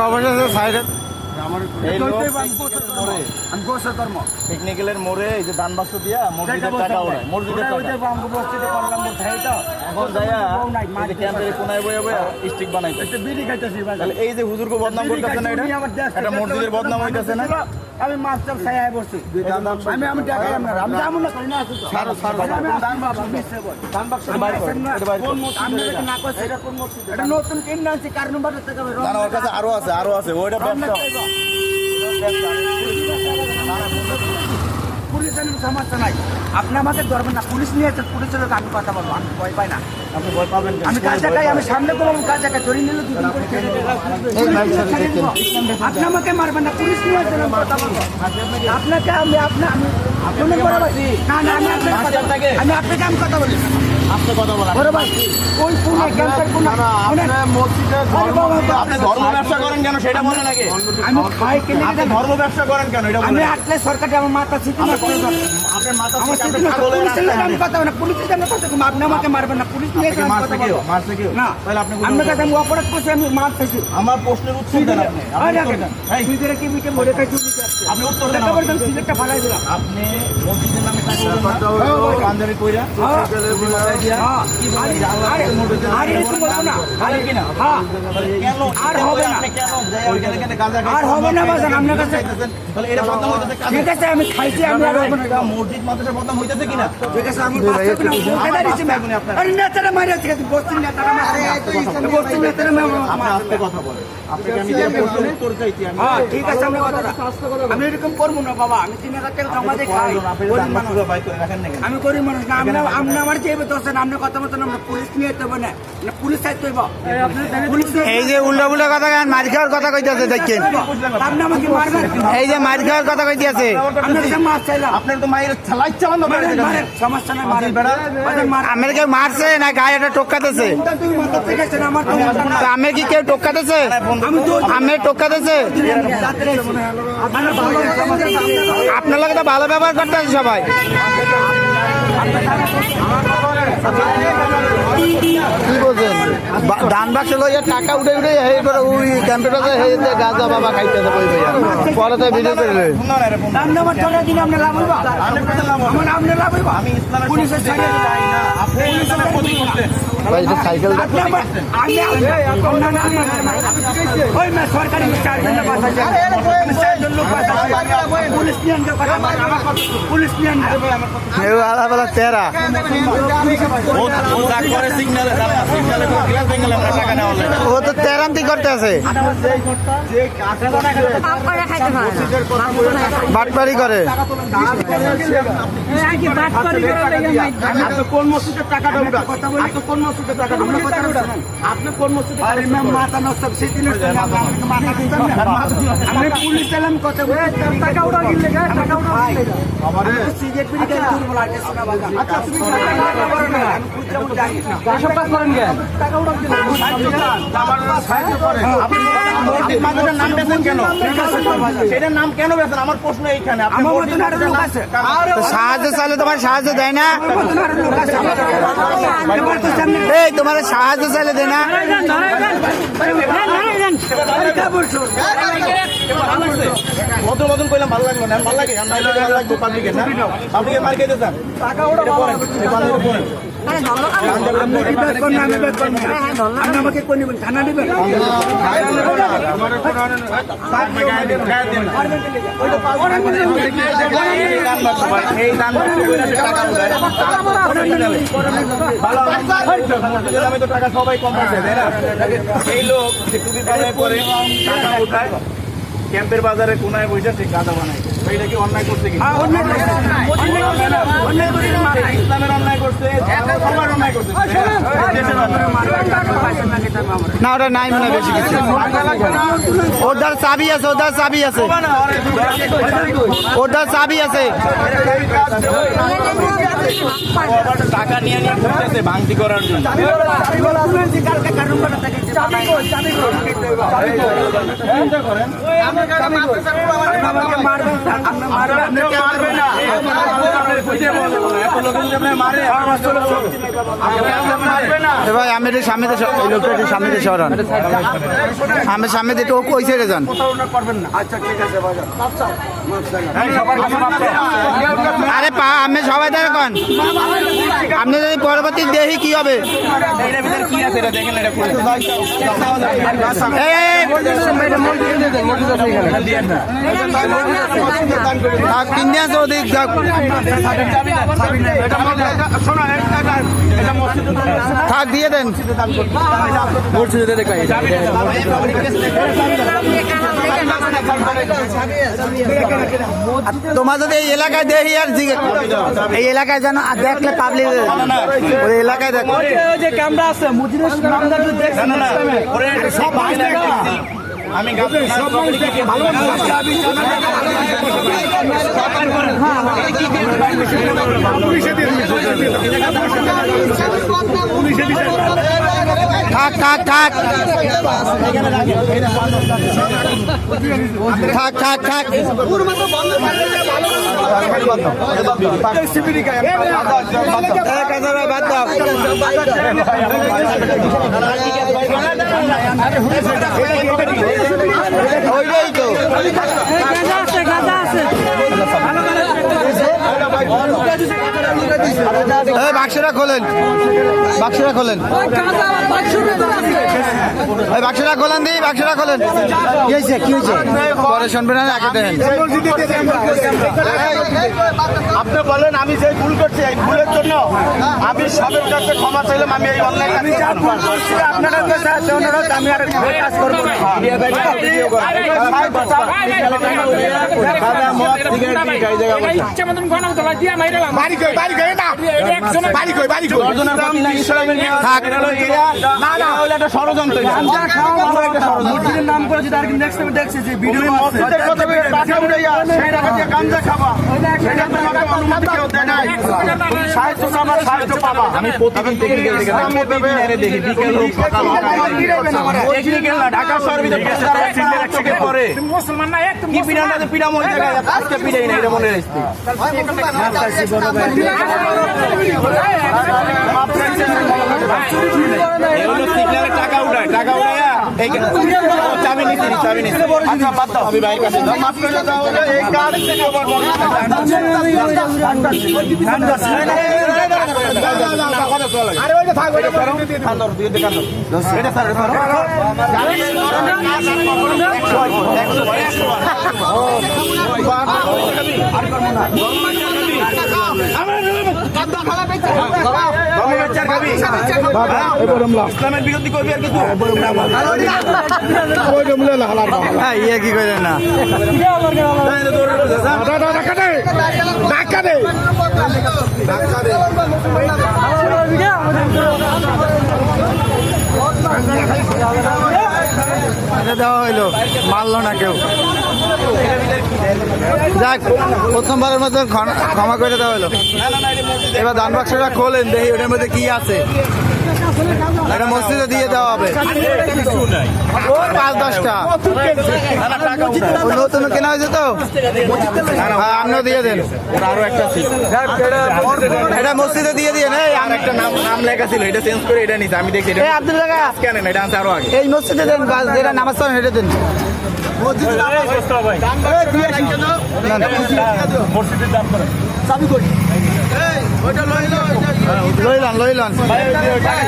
অবশেষে সাইডে টেকনিক্যালের মোড়ে এই যে দান বাক্স দিয়া মসজিদের টাকা ওড়ায়, মসজিদের টাকা এখন যাইয়া ক্যাম্পের কোনায় বয়ে বয়ে স্টিক বানাইতে। তাহলে এই যে হুজুরকে বদনাম করতেছে না, এটা মসজিদের বদনাম হইতেছে না? আমি মাস্টার সাহেব বসছি, আমি টাকা আমি যাবো না করি না। এটা নতুন কিনে আনছি, কার নম্বর থেকে ওর কাছে আরো আছে ওইটা ব্যবসা। পুলিশের সমস্যা নাই, আপনি আমাকে ধরবেন না। পুলিশ নিয়ে পুলিশের লোক আমি কথা বলবো, আমি ভয় পাই না। আপনি ভয় পাবেন? আমি কাজ জায়গায় আমি সামনে করবো, কাজ জায়গায় ধরে নিলে দুদিন করে ছেড়ে দেবো। আপনি আমাকে মারবেন না, পুলিশ নিয়ে আসলে আমি কথা বলবো আপনাকে। আমি আপনাকে আমি কথা বলি। আপনি কথা বলেন। ওই পুনে ক্যান্সার পুনে আপনি ধর্ম ব্যবসা করেন কেন সেটা বলেন আগে। আমি খাই কিনে আপনি ধর্ম ব্যবসা করেন কেন এটা আমি বলেন। আটলে সরকারকে আমার মাথা ছিটি না করে আপনার মাথা আমার থেকে ছিটি আপনি পাগল হয়ে রাস্তায় আমি কথা বলি না, পুলিশের জন্য কথা বলি। আপনি আমাকে মারবেন না, পুলিশ নিয়ে এসে আমি কথা বলবো। মারছে কেউ? না, তাহলে আপনি আপনার কাছে আমি অপরাধ করছি, আমি মার খাইছি। আমার প্রশ্নের উত্তর দেন আপনি। আপনি উত্তর দেন। এই, কি বিকে মরে খাইছি, আপনি উত্তর দেন। সিগারেটটা ফালাই দিলাম। আপনি মসজিদের নামে টাকা উড়ান না? পাঞ্জাবি কইরা কি বলেন? আর এরকম বলবো না, আরে কি না? হ্যাঁ, কেন আর হবে না। আপনি কেন ওইখানে কেন গাঁজা খাইছেন? আর হবে না বাজান, আপনার কাছে তাহলে এটা বদনাম হইতেছে কাদের? ঠিক আছে আমি খাইছি, আমি আর হবে না। এটা মসজিদ মাদ্রাসা বদনাম হইতেছে কিনা? ঠিক আছে আমি আরে নেতারা মারি আছে, বস্তি নেতারা মারি বস্তি নেতারা আপনি আস্তে কথা বলেন। আপনাকে আমি যে প্রশ্নের উত্তর চাইছি আমি। হ্যাঁ ঠিক আছে, আমি কথাটা আমি এরকম করবো না বাবা। আমি 3000 টাকা জমা দিয়ে খাই, গরিব মানুষ। আমি গরিব মানুষ না, আপনি আমার চেয়ে দোষেন। আপনি কথা মতন আমরা পুলিশ নিয়ে যেতে হবে না, পুলিশ চাইতে হইব। এই যে উল্টা পুল্টা কথা কেন মার খাওয়ার কথা কইতেছে দেখেন। আপনি আমাকে মারবেন, এই যে মার খাওয়ার কথা কইতেছে। আপনার কাছে মার চাইলাম। আপনার তো মায়ের ছালাই চালান না। মারেন, সমস্যা নাই, মারেন। আমার কেউ মারছে না গায়ে এটা টোকাতেছে? তুমি মাথা থেকে গেছেন, আমার তো মাথা না। তো আমি কি কেউ টোকাতেছে? আমি টোকাতেছে? আপনার লোক তো ভালো ব্যবহার করতেছে সবাই। কি বলছেন? ধান বাক্স লইয়া টাকা উঠে উঠে এইবার ওই ক্যাম্পেটাতে গাঁজা বাবা খাইতেছে কই ভাইয়া। পরে তো ভিডিও করে দাম নাম্বার চলে দিন, আপনি লাভ হইবা। আমার আপনি লাভ হইবা। আমি ইসলামের পুলিশের সাইডে আপনি ইসলামের প্রতি করতেন। ভাই এটা সাইকেল আপনি আমার ওই মে সরকারি চারজন লোক আছে, চারজন লোক আছে, পুলিশ নিয়ে আনতে কথা, পুলিশ নিয়ে আনতে আলাদা তেরা ও যা করে সিগন্যালে গ্লাস ভেঙে আমরা টাকা নেওয়া লাগে। ও তো তেরান্তি করতে আছে, বাটপারি করে। কোন মসজিদের টাকাটা উঠা কথা বলি, কোন মসজিদের টাকাটা আপনি কোন মসজিদে মাথা নষ্ট সেদিন আমি পুলিশ এলাম কথা বলি, টাকা উঠা গেলে টাকা উঠা সিগারেট পিড়ি খেয়ে দুর্বল আছে না বাবা। আচ্ছা তুমি টাকা উঠা দিলে নাম বেছেন কেন? সেটার নাম কেন বেছেন? আমার প্রশ্ন এইখানে। সাহায্য চাইলে তোমার সাহায্য দেয় না? এই তোমার সাহায্য চাইলে দেয় না? মতন মতন কইলাম ভালো লাগলো না, ভালো লাগে ভালো লাগবে পাবলিকের না, পাবলিকের মার খেতে চান টাকা ওটা আমাকে কোন নেবেন, থানা নেবেন? টাকা সবাই কম আছে তাই না? এই লোক টুপি পাড়ায় পরে টাকা উঠায় ক্যাম্পের বাজারে কোনায় বসে ঠিক গাঁজা বানায়। এটা কি অন্যায় করছে? কি ইসলামের অন্যায় করছে, সবার অন্যায় করছে না? ওটা নাই মনে বেশি কিছু। ওটার চাবি আছে, ওটার চাবি আছে, ওটার চাবি আছে। আবার টাকা নিয়ে নিয়ে ঘুরতেছে ভাঙতি করার জন্য। এ ভাই আমি একটু সামনে দিয়ে এই লোকটা একটু সামনে দিয়ে সরান, আমি সামনে দিয়ে একটু ওই সাইডে যান। আরে পা আমি সবাই দেখেন, আপনি যদি পরবর্তী দেখি কি হবে। এটার ভিতরে কি আছে এটা দেখেন, এটা খুলে এই, এই, কিনে আছে ওদিক যাক। থাক দিয়ে দেন। তোমার যদি এই এলাকায় দেখি আর এই এলাকায় যেন দেখলে পাবলিক ওই এলাকায় দেখ যে ক্যামেরা আছে মুজিনের নামটা একটু দেখছেন না, ওরে সব আমি থাক থাক থাক থাক থাক থাক বাদ দাও। ওইটাই তো বাক্সটা খোলেন, বাক্সটা খোলেন, বাক্সটা খোলেন দিই, বাক্সটা খোলেন। কি হয়েছে কি হয়েছে পরে শুনবেন না, আগে দেখেন। আপনি বলেন আমি যে ভুল করছি এই ভুলের জন্য আমি সবের কাছে ক্ষমা চাইলাম। আমি এই অনলাইন আপনারা আমি আর কাজ করবো না। ষড়যন্ত্র নাম করে যদি আর নেক্সট টাইম দেখছে যে ভিডিও আমি প্রতিদিন দেখি বিকেল হোক সকাল হোক টেকনিক্যাল না ঢাকা শহর ভিতরে পরে মুসলমান না কি পিড়ানো পিড়াম ওই জায়গায় আজকে পিড়াই না এটা মনে রাখছি। টাকা উঠায় টাকা উঠাইয়া চাবি নিচ্ছি চাবি নিচ্ছি। আচ্ছা বাদ দাও আমি ভাইয়ের কাছে মাফ করে দাও এই কাজ আরে ওইটা থাক ওইটা খান্দর দিয়ে দে খান্দর এটা স্যার ইসলামের বিরোধী করবি আর কিছু ইয়ে কি করেন না দেওয়া হইলো, মারলো না কেউ। যাক প্রথমবারের মতো ক্ষমা করে দেওয়া হলো। এবার দান বাক্সটা খোলেন দেখি ওটার মধ্যে কি আছে। এটা মসজিদে দিয়ে দেওয়া হবে 5-10টা নতুন কেনা হয়েছে তো, আপনিও দিয়ে দেন। আরো একটা ছিল এটা মসজিদে দিয়ে দিয়ে আর একটা নাম নাম লেখা ছিল এটা চেঞ্জ করে এটা নিতে আমি দেখি এটা আব্দুল জায়গা কেন এটা আছে আরো আগে এই মসজিদে দেন, যেটা নামাজ পড়েন সেটা দেন। লইলান লইলান